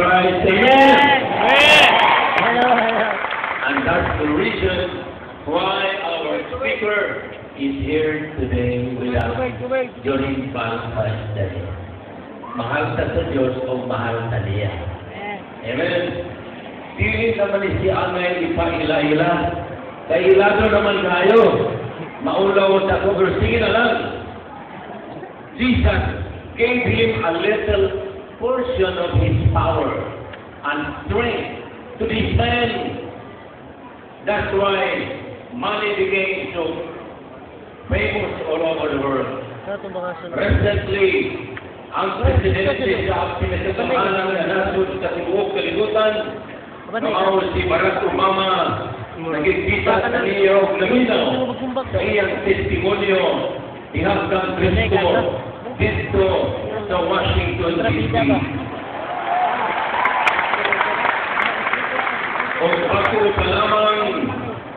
Christ, amen. And that's the reason why our speaker is here today with us during Valentine's Day. Mahal ka sa Diyos o mahal ka niya. Amen. Dili naman si Angay ipaila-ila. Kailado naman tayo. Maulaw sa cover. Sige na lang. Jesus gave him a little portion of his power and strength to defend. That's why money became so famous all over the world. Recently, ang presidente sa pinagkakamalan na nasod sa tibuok kalibutan, maaw si Barack Obama, nagkikita sa New York na minaw sa iyang testimonyo ihagkang Kristo dito sa Washington, D.C. O ako pa lamang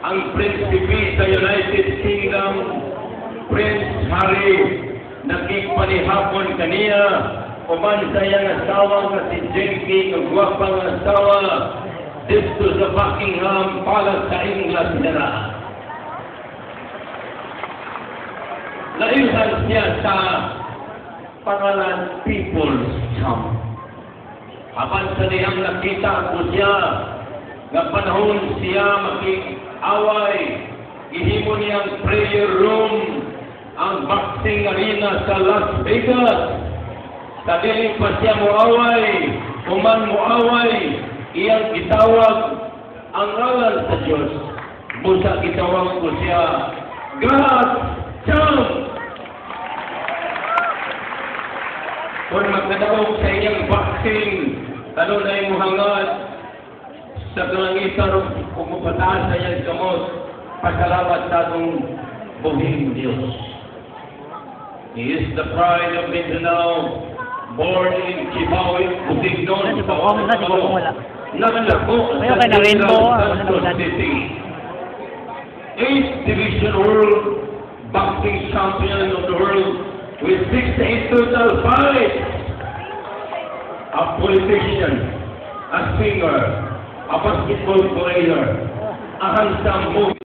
ang prinsipe sa United Kingdom, Prince Harry, nagkipanihapon kaniya, o man sa iyang asawa na si Jenky, ang guwapang asawa, dito sa Buckingham Palace sa Inglaterra. Nailhan siya sa pangalan People's Champ. Apan sa niyang nakita ko siya, nga panahon siya makik-away, ihimo niyang prayer room, ang boxing arena sa Las Vegas. Sa diling pa siya muaway, kuman muaway, iyang itawag ang ngalan sa Diyos. Busa itawag ko siya, God Champ! Kung magkadaog sa iyang boxing, ano na yung muhangad, sa kalangitan kung mapataas sa iyang kamot, pasalamat sa itong buhing Diyos. He is the pride of Mindanao, born in Kibawe, Bukidnon, Paolo. Nakalako sa Santos City. 8th Division World Boxing Champion of the world with 68 total fights. A politician, a singer, a basketball player, a handsome movie.